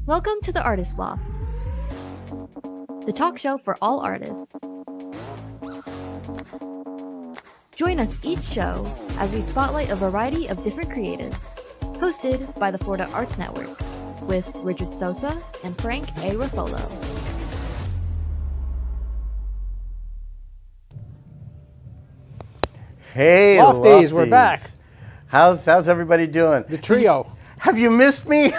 Welcome to the Artist Loft, the talk show for all artists. Join us each show as we spotlight a variety of different creatives, hosted by the Florida Arts Network, with Richard Sosa and Frank A. Ruffolo. Hey, Lofties, we're back. How's everybody doing? The trio. Have you missed me?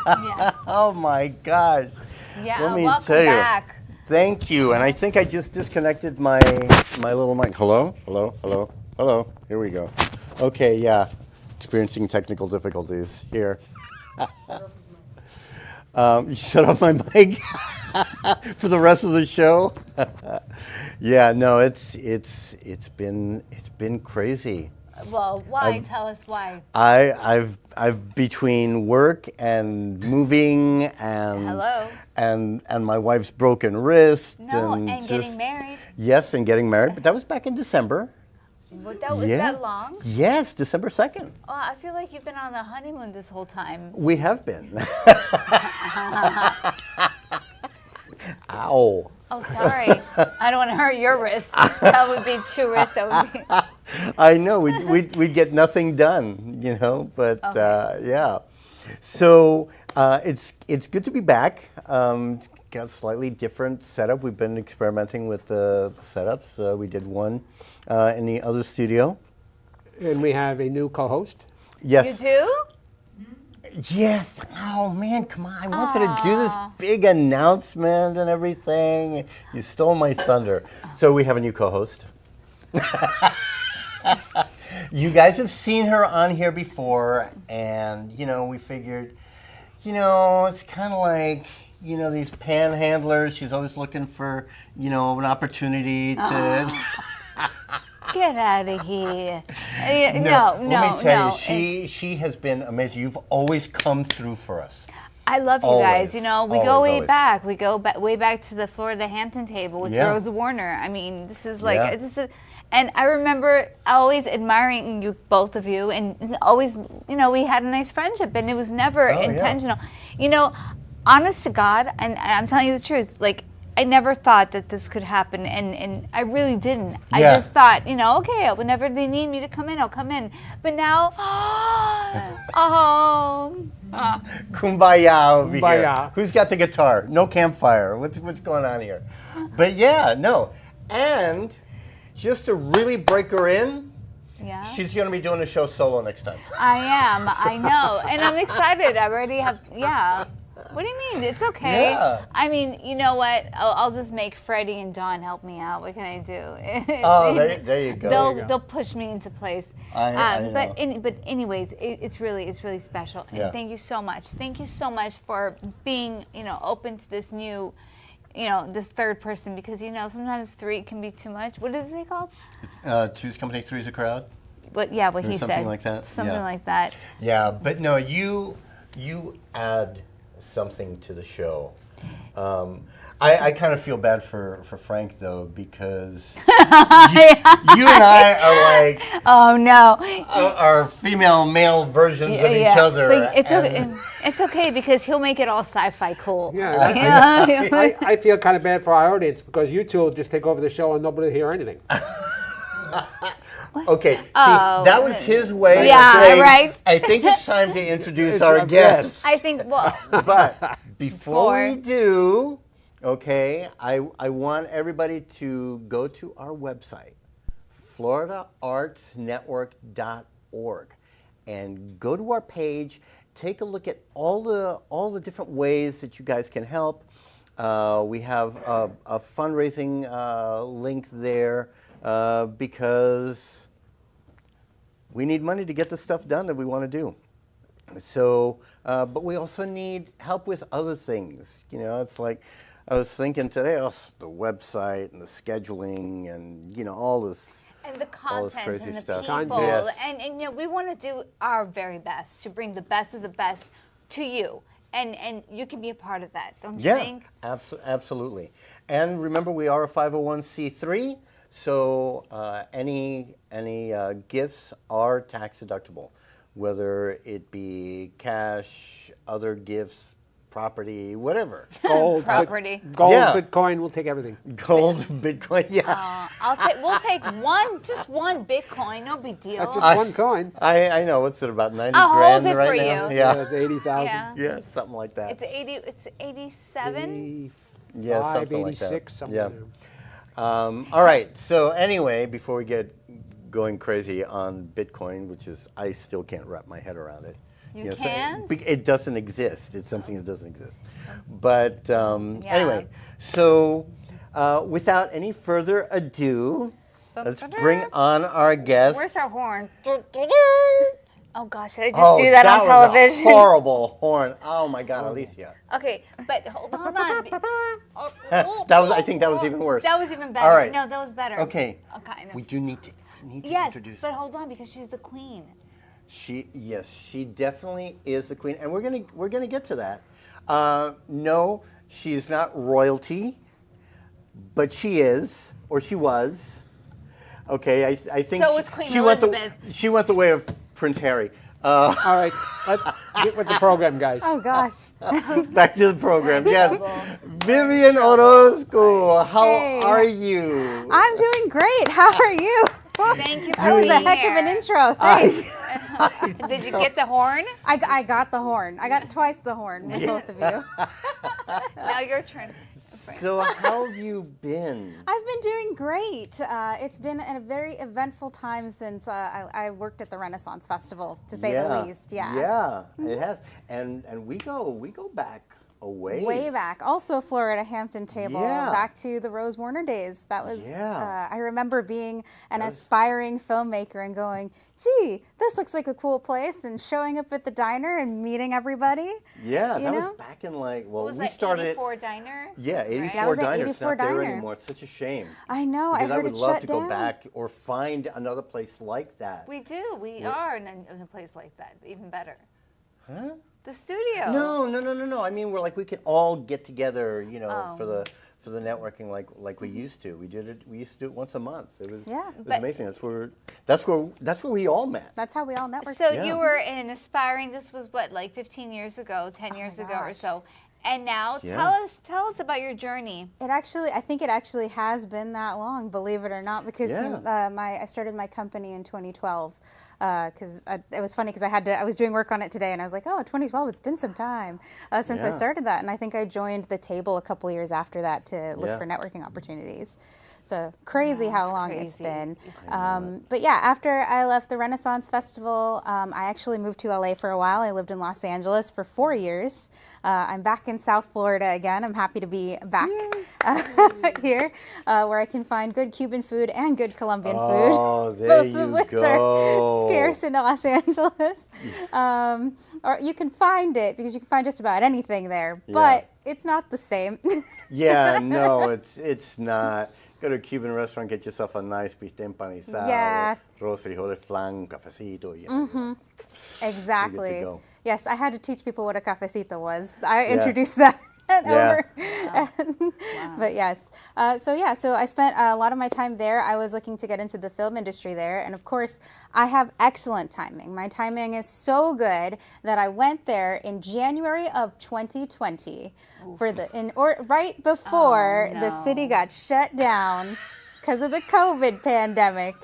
Yes. Oh my gosh. Yeah, Let me welcome tell you. back. Thank you. And I think I just disconnected my little mic. Hello? Hello? Hello? Hello? Here we go. Okay, yeah. Experiencing technical difficulties here. You shut off my mic for the rest of the show? Yeah, no, it's been crazy. Well, why? Tell us why. I've between work and moving and Hello. and my wife's broken wrist No, and just- getting married. Yes, and getting married, but that was back in December. Was that long? Yes, December 2nd. Oh, I feel like you've been on a honeymoon this whole time. We have been. Ow. Oh, sorry. I don't want to hurt your wrist. That would be two wrists. That would be. I know we'd get nothing done, you know. But Okay. yeah, so it's good to be back. Got a slightly different setup. We've been experimenting with the setups. We did one in the other studio. And we have a new co-host. Yes. You do? Yes. Oh man, come on! I wanted to do this big announcement and everything. You stole my thunder. So we have a new co-host. You guys have seen her on here before, and you know we figured, you know, it's kind of like these panhandlers. She's always looking for an opportunity to. Get out of here. Let me No. tell you, she has been amazing. You've always come through for us. I love you Always, guys. We go always, way always. back. We go way back to the Florida Hampton table with Yeah. Rose Warner. I mean, this is like Yeah. this is, and I remember always admiring you, both of you, and always, we had a nice friendship, and it was never Oh, yeah. intentional. Honest to God, and I'm telling you the truth, like. I never thought that this could happen, and I really didn't. I Yeah. just thought, okay, whenever they need me to come in, I'll come in. But now, Kumbaya over here. Kumbaya. Who's got the guitar? No campfire. What's going on here? But yeah, no. And just to really break her in, yeah. she's going to be doing a show solo next time. I am. I know. And I'm excited. I already have, yeah. What do you mean? It's okay. Yeah. I mean, you know what? I'll just make Freddie and Dawn help me out. What can I do? Oh, there you go. They'll push me into place. I know. But anyways, it's really special. And Yeah. thank you so much. Thank you so much for being, open to this new, this third person, because sometimes three can be too much. What is it called? Two's company, three's a crowd. What he something said. like that? Something Yeah. like that. Yeah, but no, you add something to the show. I kind of feel bad for Frank though, because you and I are like Oh no. are female male versions of each other. But it's and- okay. It's okay because he'll make it all sci-fi cool. Yeah, I feel kind of bad for our audience because you two will just take over the show and nobody will hear anything. Okay, see, Oh. that was his way Yeah, of saying, right. I think it's time to introduce It's our our guests. guests. I think. Well, But before we Before. do, okay, I want everybody to go to our website, floridaartsnetwork.org, and go to our page. Take a look at all the different ways that you guys can help. We have a fundraising link there because we need money to get the stuff done that we want to do. So, but we also need help with other things. It's like I was thinking today, the website and the scheduling and all this. and the All this content crazy and the stuff. people, Yes. and we want to do our very best to bring the best of the best to you, and you can be a part of that, don't you think? Absolutely. And remember, we are a 501c3, so any gifts are tax deductible, whether it be cash, other gifts, property, whatever. Gold, Property. Gold, Yeah. Bitcoin, we'll take everything. Gold, Bitcoin, yeah. We'll take just one Bitcoin, no big deal. That's just one coin. I know. What's it, about 90 I'll grand hold it right for now? you. Yeah. It's 80,000. Yeah. Yeah, something like that. It's 87. Yeah, 85, something like that. 86, somewhere Yeah. there. All right. So anyway, before we get going crazy on Bitcoin, which is I still can't wrap my head around it. You know, so can't? it doesn't exist. It's something that doesn't exist. But Yeah. anyway, so without any further ado, let's bring on our guest. Where's our horn? Oh gosh, should I just Oh, do that on was television? a horrible horn. Oh my God, Alicia. Okay, but hold on. I think that was even worse. That was even better. All right. No, that was better. Okay. Kind of. We do need to Yes, introduce. but hold on because she's the queen. She definitely is the queen, and we're gonna get to that. No, she is not royalty, but she is, or she was. Okay, I think So was Queen she went Elizabeth. she went the way of Prince Harry. All right, let's get with the program, guys. Oh gosh. Back to the program. Yes, Vivian Orozco, how Hey. are you? I'm doing great. How are you? Thank you for That was a being heck here. of an intro. Thanks. Did you get the horn? I got the horn. I got twice the horn with both of you. Now your turn. So how have you been? I've been doing great. It's been a very eventful time since I worked at the Renaissance Festival, to say the least. Yeah. Yeah, it has, and we go back a ways. Way back. Also Florida Hampton table, Yeah. back to the Rose Warner days. That was, Yeah. I remember being an aspiring filmmaker and going, gee, this looks like a cool place, and showing up at the diner and meeting everybody. Yeah, You that know? was back in like What was we that, started. 84 Diner? Yeah, 84 I was at Diner. It's 84 not there Diner. anymore. It's such a shame. I know, Because I heard would it love shut to down. go back or find another place like that. We do. We are in a place like that. Even better. Huh? The studio. No. I mean, we can all get together, Oh. for the networking like we used to. We used to do it once a month. It was But- amazing. That's where we all met. That's how we all networked. So Yeah. you were in an aspiring. This was what, like 15 years ago, 10 years ago or gosh. so. And now Yeah. tell us about your journey. I think it actually has been that long, believe it or not, because Yeah. I started my company in 2012. Because it was funny because I was doing work on it today and I was like, oh, 2012, it's been some time since I Yeah. started that. And I think I joined the table a couple years after that to look Yeah. for networking opportunities. So crazy how it's long it's crazy. been. But yeah, after I left the Renaissance Festival, I actually moved to LA for a while. I lived in Los Angeles for 4 years. I'm back in South Florida again. I'm happy to be back here, where I can find good Cuban food and good Colombian food. Oh, there Both you of which go. are scarce in Los Angeles. Or you can find it because you can find just about anything there, but it's not the same. Yeah, no, it's not. Go to a Cuban restaurant, get yourself a nice bistec empanizado, Yeah. arroz, frijoles, flan, cafecito. Exactly. go. Yes, I had to teach people what a cafecito was. I introduced that over. But yes. So I spent a lot of my time there. I was looking to get into the film industry there. And of course, I have excellent timing. My timing is so good that I went there in January of 2020 right before the city got shut down because of the COVID pandemic.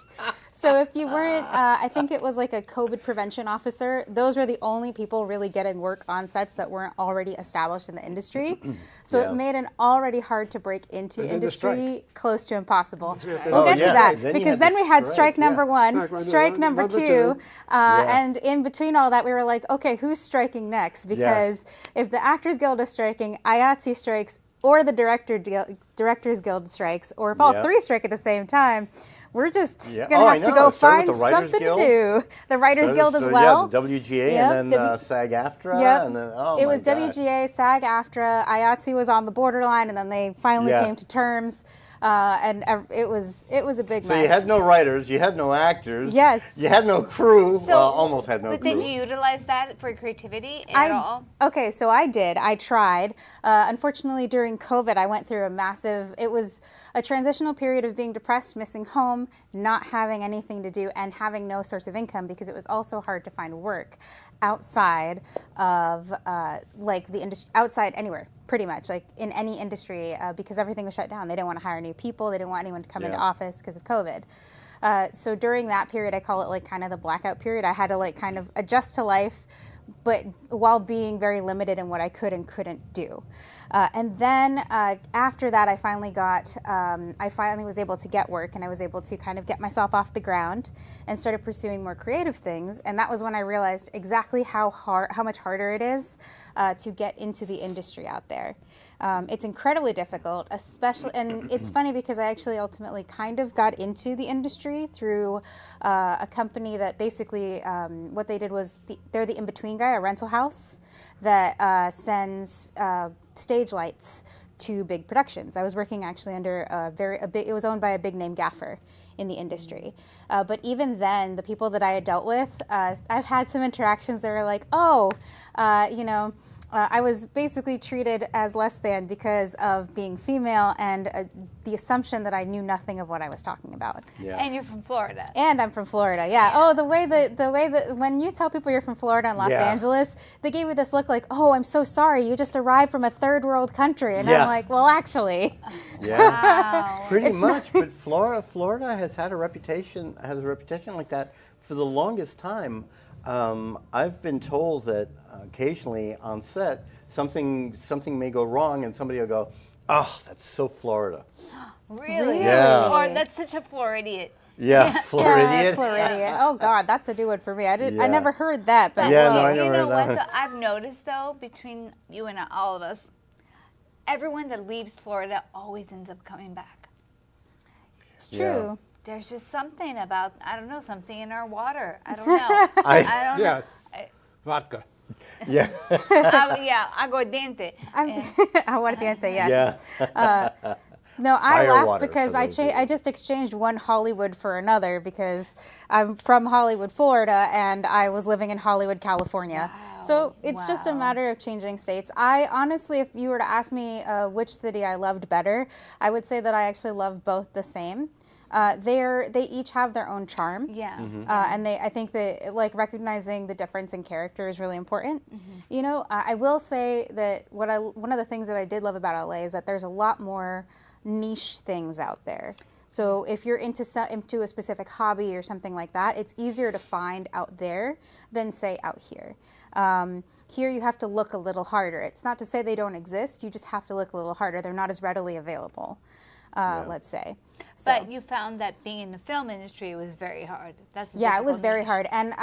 So if you weren't, I think it was like a COVID prevention officer, those were the only people really getting work on sets that weren't already established in the industry. So Yeah. it made an already hard to break into And then the industry close to impossible. Oh, We'll get to yeah. that Then you because had then the we had strike, strike number one, Strike strike number number two, two. and in between all that we were like, okay, who's striking next? Because if the Actors Guild is striking, IATSE strikes, or the Directors Guild strikes, or if all Yeah. three strike at the same time, we're just Yeah. gonna Oh, I have to know. go Start with find the Writers something Guild. to do. The Writers Guild as So, well. Yeah, the WGA Yep, and then SAG-AFTRA. Yep. And then, oh it my was God. WGA, SAG-AFTRA, IATSE was on the borderline, and then they finally Yeah. came to terms. it was a big So mess. you had no writers, you had no actors. Yes. You had no crew. So, well, almost had no but crew. did you utilize that for creativity at all? Okay, so I did. I tried. Unfortunately, during COVID, I went through it was a transitional period of being depressed, missing home, not having anything to do, and having no source of income because it was also hard to find work outside of like the industry, outside anywhere, pretty much, like in any industry, because everything was shut down. They didn't want to hire new people. They didn't want anyone to come into office because of COVID. So during that period, I call it like kind of the blackout period. I had to like kind of adjust to life, but while being very limited in what I could and couldn't do. And then after that, I finally was able to get work, and I was able to kind of get myself off the ground and started pursuing more creative things. And that was when I realized exactly how much harder it is to get into the industry out there. It's incredibly difficult, especially, and it's funny because I actually ultimately kind of got into the industry through a company that basically what they did was they're the in-between guy, a rental house that sends stage lights to big productions. I was working actually under it was owned by a big name gaffer in the industry. But even then, the people that I had dealt with, I've had some interactions that were like, I was basically treated as less than because of being female and the assumption that I knew nothing of what I was talking about. Yeah. And you're from Florida. And I'm from Florida, yeah. Oh, the way that when you tell people you're from Florida and Los Angeles, they gave me this look like, oh, I'm so sorry, you just arrived from a third world country. And I'm like, well, actually. Yeah. Wow. Pretty much, but Florida has had a reputation like that for the longest time. I've been told that occasionally on set something may go wrong and somebody will go, "Oh, that's so Florida." Really? Yeah. Or that's such a Floridian. Yeah, Floridian. Floridian. Oh God, that's a new one for me. I Yeah. never heard that, but Yeah, no, I you never know heard what? that. Though, I've noticed though, between you and all of us, everyone that leaves Florida always ends up coming back. it's true. There's just something about, I don't know, something in our water. I don't know. I don't know. It's vodka. Yeah. Aguardiente. Aguardiente, yes. Yeah. No, I laugh Firewater, because for those of you. I just exchanged one Hollywood for another because I'm from Hollywood, Florida, and I was living in Hollywood, California. So it's just a matter of changing states. I honestly, if you were to ask me which city I loved better, I would say that I actually love both the same. They each have their own charm. Yeah. And I think that like recognizing the difference in character is really important. You know, I will say that one of the things that I did love about LA is that there's a lot more niche things out there. So if you're into a specific hobby or something like that, it's easier to find out there than say out here. Here you have to look a little harder. It's not to say they don't exist. You just have to look a little harder. They're not as readily available, let's say. But you found that being in the film industry was very hard. That's a it was difficult very niche. hard. And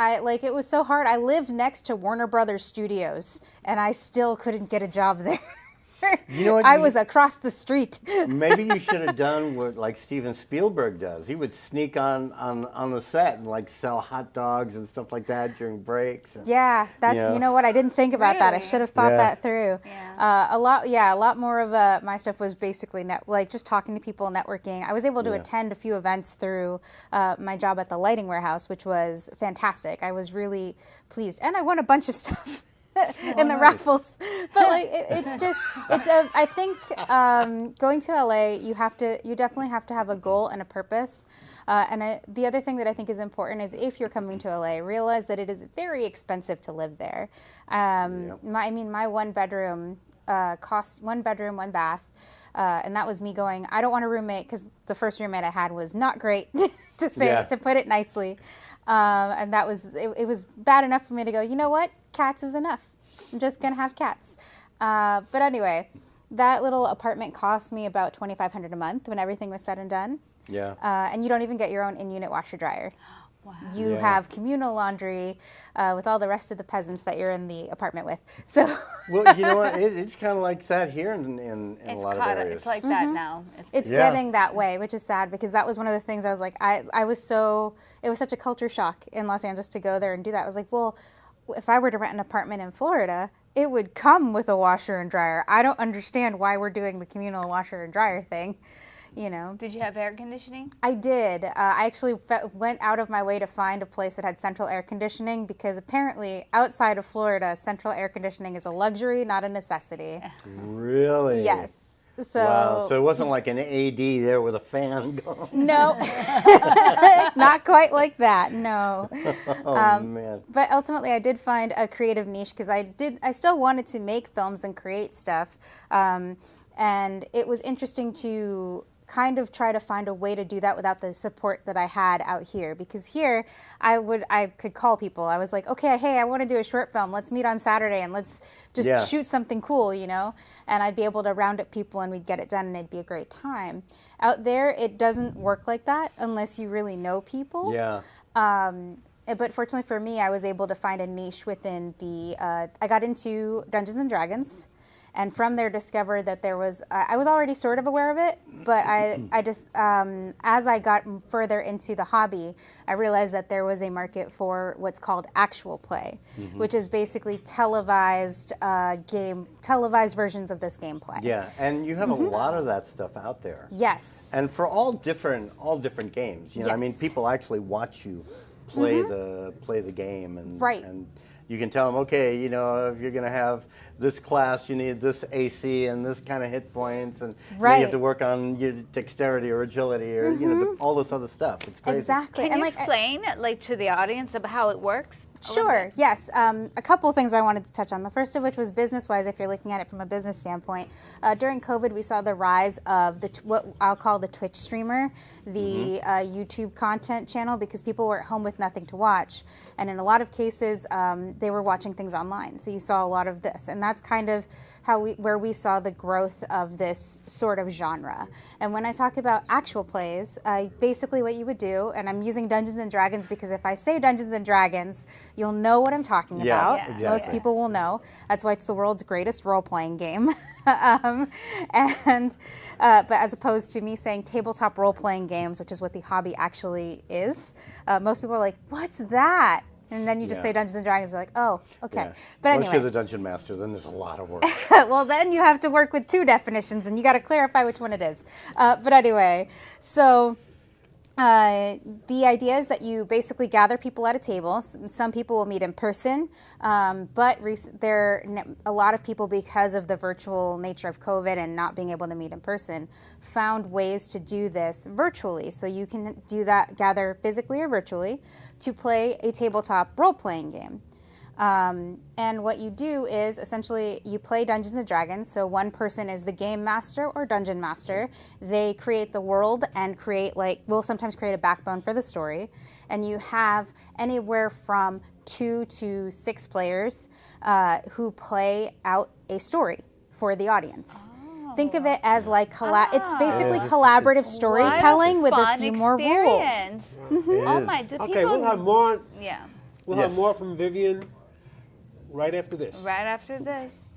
it was so hard. I lived next to Warner Brothers Studios, and I still couldn't get a job there. You know what? I was across the street. Maybe you should have done what like Steven Spielberg does. He would sneak on the set and like sell hot dogs and stuff like that during breaks. And, Yeah, that's you know what, I didn't think about that. I Really? should have thought Yeah. that through. Yeah. A lot more of my stuff was basically just talking to people, networking. I was able to attend a few events through my job at the lighting warehouse, which was fantastic. I was really pleased, and I won a bunch of stuff. In the raffles, but I think going to LA, you definitely have to have a goal and a purpose. The other thing that I think is important is if you're coming to LA, realize that it is very expensive to live there. My one bedroom cost $1 bedroom, 1 bath. And that was me going, I don't want a roommate because the first roommate I had was not great to put it nicely. And that was, it was bad enough for me to go, you know what? Cats is enough. I'm just going to have cats. But anyway, that little apartment cost me about $2,500 a month when everything was said and done. Yeah. And you don't even get your own in-unit washer dryer. Wow. You have communal laundry with all the rest of the peasants that you're in the apartment with. So Well, you know what? It's kind of like that here in a lot of areas. It's like that now. it's Yeah. getting that way, which is sad because that was one of the things I was like, it was such a culture shock in Los Angeles to go there and do that. I was like, well, if I were to rent an apartment in Florida, it would come with a washer and dryer. I don't understand why we're doing the communal washer and dryer thing. you know. Did you have air conditioning? I did. I actually went out of my way to find a place that had central air conditioning because apparently outside of Florida, central air conditioning is a luxury, not a necessity. Really? Yes. So, Wow. So it wasn't like an AD there with a fan going. no, not quite like that. No. Oh man. But ultimately, I did find a creative niche because I still wanted to make films and create stuff, and it was interesting to kind of try to find a way to do that without the support that I had out here. Because here, I could call people. I was like, okay, hey, I want to do a short film. Let's meet on Saturday and let's just shoot something cool, you know? And I'd be able to round up people and we'd get it done and it'd be a great time. Out there, it doesn't work like that unless you really know people. Yeah. But fortunately for me, I was able to find a niche within the, I got into Dungeons and Dragons. And from there discovered that there was, I was already sort of aware of it, but I just, as I got further into the hobby, I realized that there was a market for what's called actual play, which is basically televised versions of this gameplay. Yeah, and you have a lot of that stuff out there. Yes. And for all different games, you know, I mean, Yes. people actually watch you play the game, and Right. and you can tell them, okay, you know, if you're going to have this class, you need this AC and this kind of hit points, and you know, you have to work on your dexterity or agility or you know all this other stuff. It's crazy. Exactly. Can And you like, explain, like, to the audience about how it works? Sure, yes. A couple things I wanted to touch on. The first of which was business-wise, if you're looking at it from a business standpoint. During COVID, we saw the rise of what I'll call the Twitch streamer, the YouTube content channel, because people were at home with nothing to watch. And in a lot of cases, they were watching things online. So you saw a lot of this. And that's kind of where we saw the growth of this sort of genre. And when I talk about actual plays, basically what you would do, and I'm using Dungeons and Dragons because if I say Dungeons and Dragons, you'll know what I'm talking about. exactly. Most people will know. That's why it's the world's greatest role-playing game. But as opposed to me saying tabletop role-playing games, which is what the hobby actually is, most people are like, what's that? And then you just say Dungeons and Dragons, they're like, oh, okay. Yeah. But Once anyway. you're the dungeon master, then there's a lot of work. Well, then you have to work with two definitions, and you got to clarify which one it is. But anyway, so the idea is that you basically gather people at a table. Some people will meet in person, but a lot of people, because of the virtual nature of COVID and not being able to meet in person, found ways to do this virtually. So you can do that, gather physically or virtually, to play a tabletop role-playing game. And what you do is essentially you play Dungeons and Dragons. So one person is the game master or dungeon master. They create the world and we'll sometimes create a backbone for the story. And you have anywhere from 2 to 6 players who play out a story for the audience. Think of it as like it's basically collaborative storytelling with a few more rules. Oh my! Do Okay, people, we'll have more. Yeah. We'll have more from Vivian right after this. Right after this.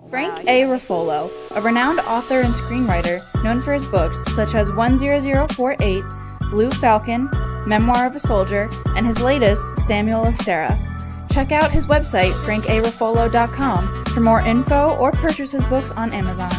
Frank A. Ruffolo, a renowned author and screenwriter known for his books such as 10048, Blue Falcon, Memoir of a Soldier, and his latest, Samuel of Sarah. Check out his website, frankaruffolo.com, for more info or purchase his books on Amazon.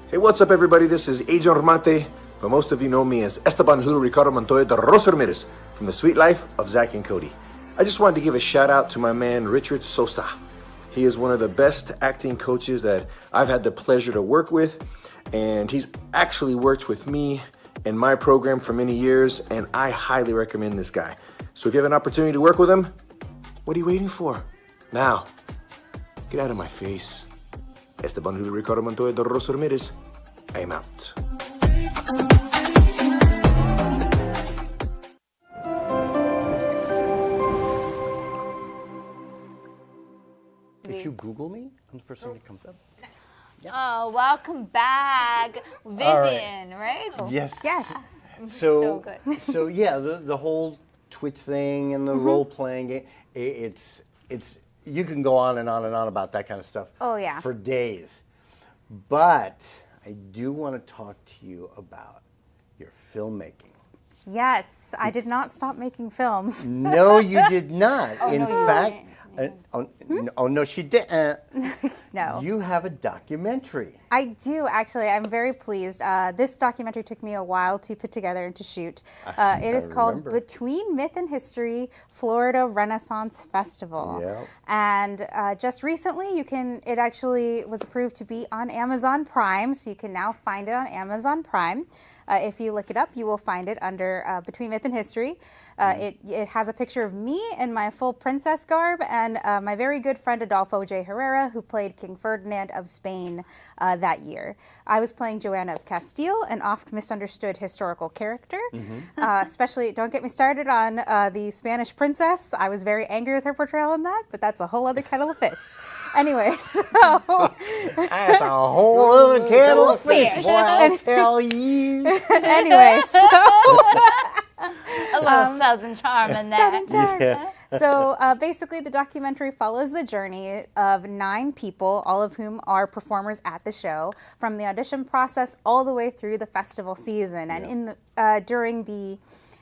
Hey, what's up, everybody? This is Agent Romante, but most of you know me as Esteban Julio Ricardo Montoya de Rosa Ramirez from The Sweet Life of Zach and Cody. I just wanted to give a shout out to my man, Richard Sosa. He is one of the best acting coaches that I've had the pleasure to work with, and he's actually worked with me in my program for many years, and I highly recommend this guy. So if you have an opportunity to work with him, what are you waiting for? Now, get out of my face. Esteban Julio Ricardo Montoya de Rosa Ramirez. I am out. If you Google me, I'm the first thing that comes up. Oh, welcome back, Vivian, right? Yes. Yes. So good. So yeah, the whole Twitch thing and the role-playing game, it's you can go on and on and on about that kind of stuff. Oh, yeah. For days. But I do want to talk to you about your filmmaking. Yes, I did not stop making films. No, you did not. In no, you fact, oh no, she didn't. No. You have a documentary. I do, actually. I'm very pleased. This documentary took me a while to put together and to shoot. It is called remember. Between Myth and History, Florida Renaissance Festival. Yep. And just recently, it actually was approved to be on Amazon Prime, so you can now find it on Amazon Prime. If you look it up, you will find it under Between Myth and History. It has a picture of me in my full princess garb and my very good friend Adolfo J. Herrera, who played King Ferdinand of Spain that year. I was playing Joanna of Castile, an oft misunderstood historical character. Especially, don't get me started on the Spanish princess. I was very angry with her portrayal in that, but that's a whole other kettle of fish. Anyway, so That's a whole other kettle of fish, boy, I'll tell you. anyway, so A little Southern charm in that. Yeah. So basically, the documentary follows the journey of 9 people, all of whom are performers at the show, from the audition process all the way through the festival season. And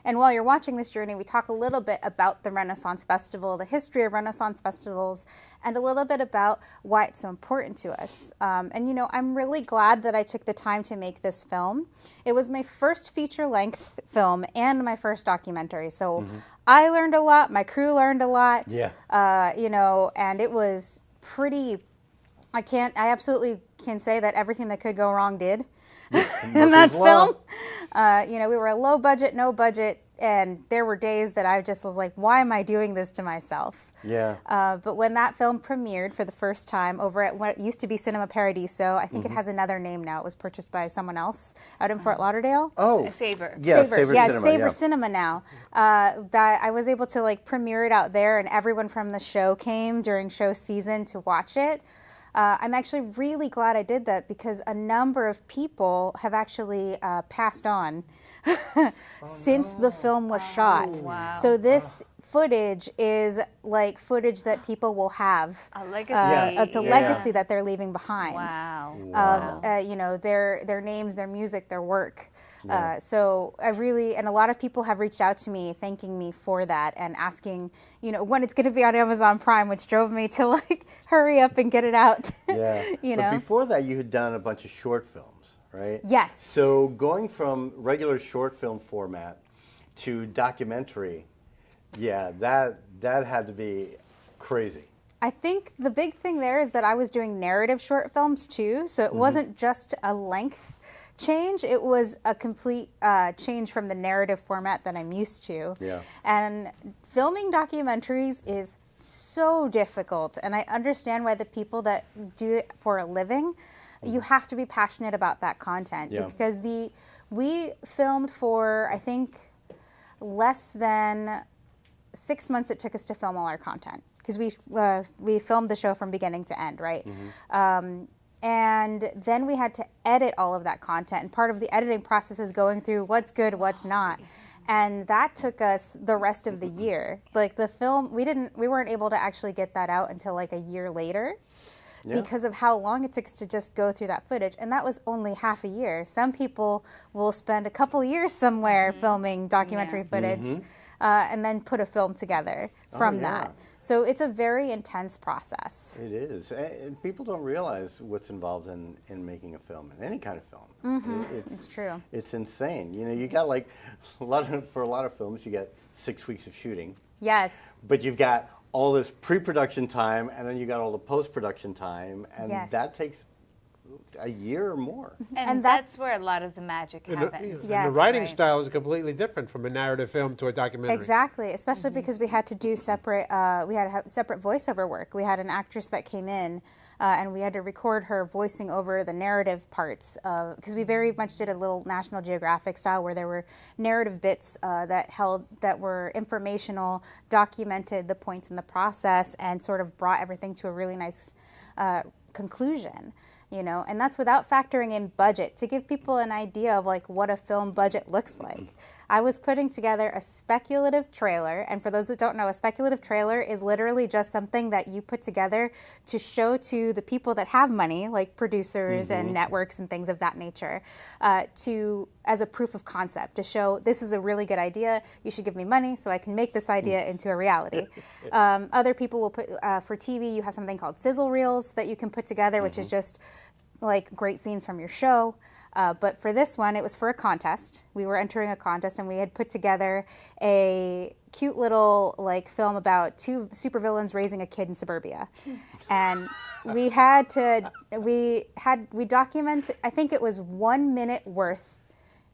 and while you're watching this journey, we talk a little bit about the Renaissance Festival, the history of Renaissance festivals, and a little bit about why it's so important to us. And, you know, I'm really glad that I took the time to make this film. It was my first feature-length film and my first documentary. So I learned a lot. My crew learned a lot. Yeah. You know, and it was pretty... I absolutely can say that everything that could go wrong did. In that film. You know, we were a low budget, no budget, and there were days that I just was like, why am I doing this to myself? Yeah. But when that film premiered for the first time over at what used to be Cinema Paradiso, I think it has another name now. It was purchased by someone else out in Fort Lauderdale. Oh. Savor. Yeah, Savor. Savor Yeah, Cinema. it's Savor yeah. Cinema now. That I was able to like premiere it out there, and everyone from the show came during show season to watch it. I'm actually really glad I did that because a number of people have actually passed on since the film was shot. Wow. So this footage is like footage that people will have. A legacy. It's a legacy that they're leaving behind. Wow. Of you know, their names, their music, their work. So and a lot of people have reached out to me thanking me for that and asking, you know, when it's going to be on Amazon Prime, which drove me to like hurry up and get it out. Yeah. You But know? before that, you had done a bunch of short films, right? Yes. So going from regular short film format to documentary, yeah, that had to be crazy. I think the big thing there is that I was doing narrative short films too, so it wasn't just a length change, it was a complete change from the narrative format that I'm used to. Yeah. And filming documentaries is so difficult, and I understand why the people that do it for a living, you have to be passionate about that content. Yeah. Because we filmed for, I think, less than 6 months it took us to film all our content, because we filmed the show from beginning to end, right? And then we had to edit all of that content. And part of the editing process is going through what's good, what's not. And that took us the rest of the year. Like the film, we weren't able to actually get that out until like a year later because of how long it took us to just go through that footage. And that was only half a year. Some people will spend a couple years somewhere filming documentary footage and then put a film together from that. So it's a very intense process. It is. And people don't realize what's involved in making a film, in any kind of film. It's true. It's insane. You know, you got like for a lot of films, you get 6 weeks of shooting, Yes. but you've got all this pre-production time, and then you got all the post-production time, and that takes a year or more. And that's where a lot of the magic And happens. the Yes. writing Right. style is completely different from a narrative film to a documentary. Exactly, especially because we had to do separate. We had to have separate voiceover work. We had an actress that came in, and we had to record her voicing over the narrative parts. Because we very much did a little National Geographic style, where there were narrative bits that were informational, documented the points in the process, and sort of brought everything to a really nice conclusion. You know, and that's without factoring in budget, to give people an idea of like what a film budget looks like. I was putting together a speculative trailer. And for those that don't know, a speculative trailer is literally just something that you put together to show to the people that have money, like producers and networks and things of that nature, as a proof of concept, to show this is a really good idea. You should give me money so I can make this idea into a reality. Other people will put, for TV, you have something called sizzle reels that you can put together, which is just like great scenes from your show. But for this one, it was for a contest. We were entering a contest, and we had put together a cute little like film about two supervillains raising a kid in suburbia. And we documented, I think it was 1 minute worth,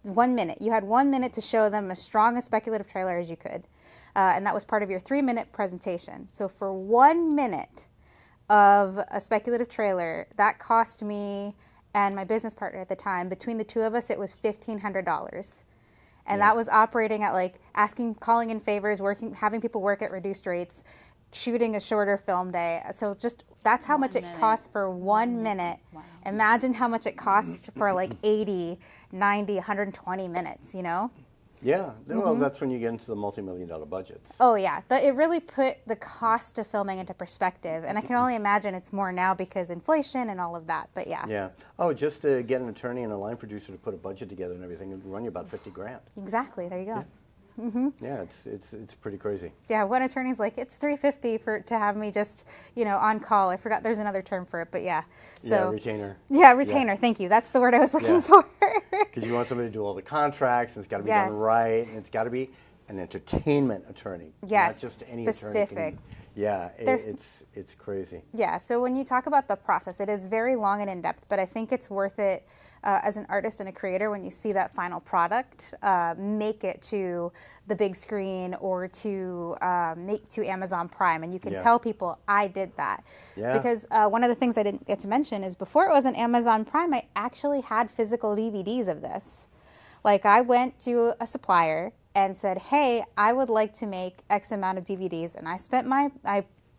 1 minute. You had 1 minute to show them as strong a speculative trailer as you could. And that was part of your 3-minute presentation. So for 1 minute of a speculative trailer, that cost me and my business partner at the time, between the two of us, it was $1,500. And that was operating at like calling in favors, having people work at reduced rates, shooting a shorter film day. So just, that's how much it costs for 1 minute. Wow. Imagine how much it costs for like 80, 90, 120 minutes, you know? Yeah, well, that's when you get into the multi-million-dollar budgets. Oh yeah, it really put the cost of filming into perspective, and I can only imagine it's more now because inflation and all of that. But yeah. Yeah. Oh, just to get an attorney and a line producer to put a budget together and everything, it would run you about $50,000. Exactly. There you go. Yeah. Yeah, it's pretty crazy. Yeah, one attorney's like, it's $350 to have me just, on call. I forgot there's another term for it, but yeah. So yeah, retainer. Yeah, retainer. Yeah. Thank you. That's the word I was looking for. Because you want somebody to do all the contracts, and it's got to be done right, and it's got to be an entertainment attorney, not just any specific. Attorney. Yeah, it's crazy. Yeah, so when you talk about the process, it is very long and in-depth, but I think it's worth it as an artist and a creator when you see that final product, make it to the big screen or to make to Amazon Prime, and you can tell people, I did that. Yeah. Because one of the things I didn't get to mention is before it was on Amazon Prime, I actually had physical DVDs of this. Like I went to a supplier and said, hey, I would like to make X amount of DVDs. And I spent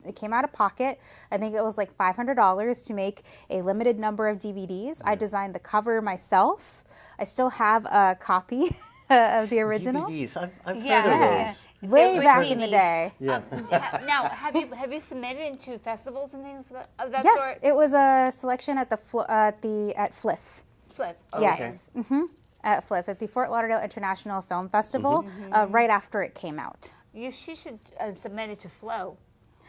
it came out of pocket. I think it was like $500 to make a limited number of DVDs. I designed the cover myself. I still have a copy of the original. DVDs, I've heard of those. Way back in the day. Yeah. Now, have you submitted into festivals and things of that yes, sort? Yes, it was a selection at FLIF. FLIF. Oh, yes. Okay. Mm-hmm. At FLIF, at the Fort Lauderdale International Film Festival, right after it came out. She should submit it to Flow,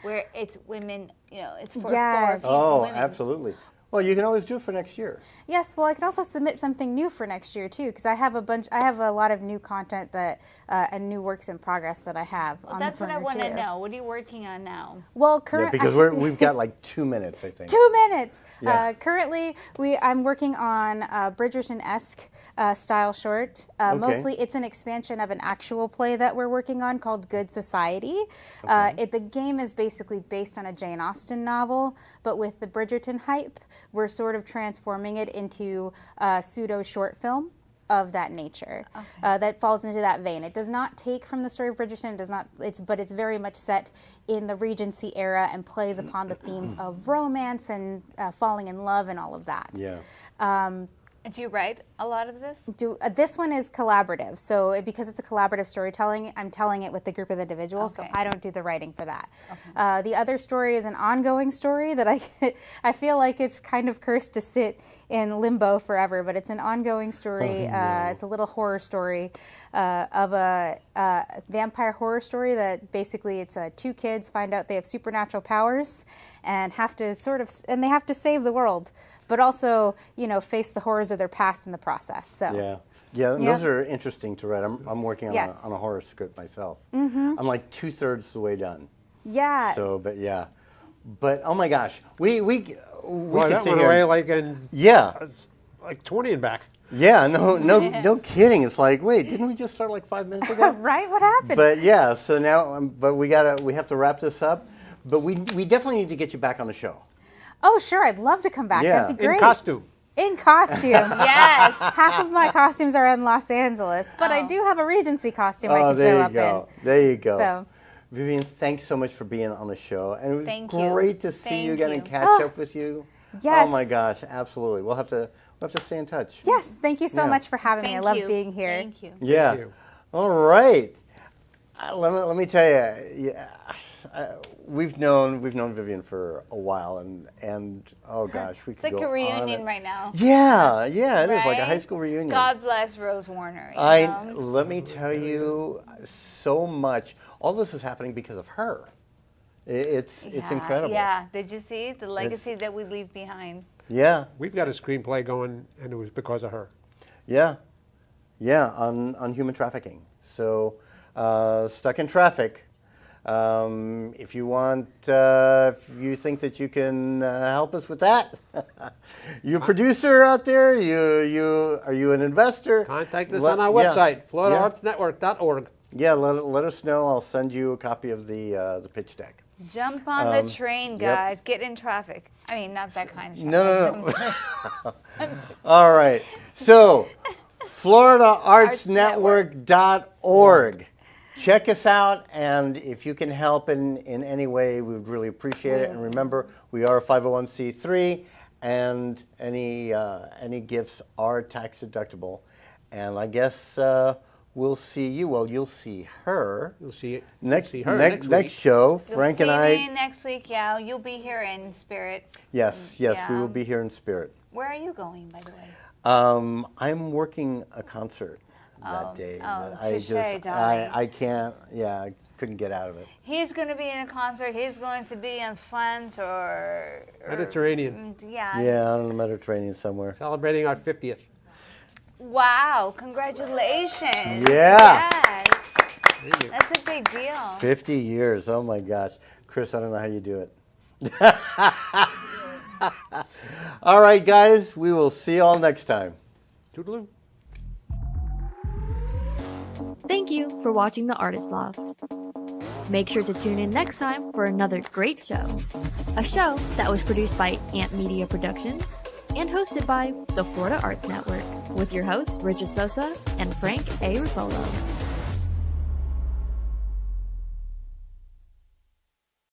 where it's women, it's for yes. women. Absolutely. Well, you can always do it for next year. Yes, well, I can also submit something new for next year too, because I have a lot of new content that and new works in progress that I have. Well, that's what I want to know. What are you working on now? Well, because we've got like 2 minutes, I think. 2 minutes. Yeah. Currently, I'm working on Bridgerton-esque style short. Mostly, it's an expansion of an actual play that we're working on called Good Society. Okay. The game is basically based on a Jane Austen novel, but with the Bridgerton hype, we're sort of transforming it into a pseudo short film of that nature. Okay. That falls into that vein. It does not take from the story of Bridgerton. But it's very much set in the Regency era and plays upon the themes of romance and falling in love and all of that. Yeah. Do you write a lot of this? This one is collaborative. So because it's a collaborative storytelling, I'm telling it with a group of individuals, so I don't do the writing for that. Okay. The other story is an ongoing story that I feel like it's kind of cursed to sit in limbo forever, but it's an ongoing story. It's a little horror story of a vampire horror story that basically it's two kids find out they have supernatural powers and have to they have to save the world, but also, face the horrors of their past in the process. So those are interesting to write. I'm working on a horror script myself. Mm-hmm. I'm like 2/3 the way done. Yeah. So, but oh my gosh, we well, that went away like in like 20 and back. Yeah, no kidding. It's like, wait, didn't we just start like 5 minutes ago? Right? What happened? But so now, but we have to wrap this up. But we definitely need to get you back on the show. Oh, sure. I'd love to come back. Yeah. That'd be great. In costume. In costume. Yes. Half of my costumes are in Los Angeles, but I do have a Regency costume I can show up in. There you go. So, Vivian, thanks so much for being on the show. And it was Thank great you. to see you again and catch up with you. Yes. Oh my gosh, absolutely. We'll have to stay in touch. Yes. Thank you so much for having me. I love being here. Thank you. Yeah. Thank you. All right. Let me tell you, yeah, we've known Vivian for a while, and oh gosh, we It's could like go a reunion on. right now. Yeah, it is like a high Right? school reunion. God bless Rose Warner. You know? Let me tell you, so much. All this is happening because of her. It's incredible. Yeah. Did you see the legacy that we leave behind? Yeah, We've got a screenplay going, and it was because of her. yeah, on human trafficking. So, Stuck in Traffic. If you want, if you think that you can help us with that, you a producer out there, are you an investor? Contact us on our website, FloridaArtsNetwork.org. Yeah, let us know. I'll send you a copy of the pitch deck. Jump on the train, guys. Get in traffic. I mean, not that kind of traffic. No. All right. So, FloridaArtsNetwork.org. Check us out, and if you can help in any way, we would really appreciate it. And remember, we are a 501c3, and any gifts are tax deductible. And I guess we'll see you. Well, you'll see her. You'll see it. Next week. show. You'll Frank see and I. me next week. Yeah, you'll be here in spirit. Yes, we Yeah. will be here in spirit. Where are you going, by the way? I'm working a concert that day. oh, that touche, darling. I can't. Yeah, I couldn't get out of it. He's going to be in a concert. He's going to be on funds or Mediterranean. Yeah. Yeah, on the Mediterranean somewhere. Celebrating our 50th. Wow! Congratulations. Yeah. Yes. Thank you. That's a big deal. 50 years. Oh my gosh, Chris, I don't know how you do it. All right, guys, we will see you all next time. Toodaloo. Thank you for watching The Artist Loft. Make sure to tune in next time for another great show. A show that was produced by Ant Media Productions and hosted by the Florida Arts Network with your hosts Richard Sosa and Frank A. Ruffolo.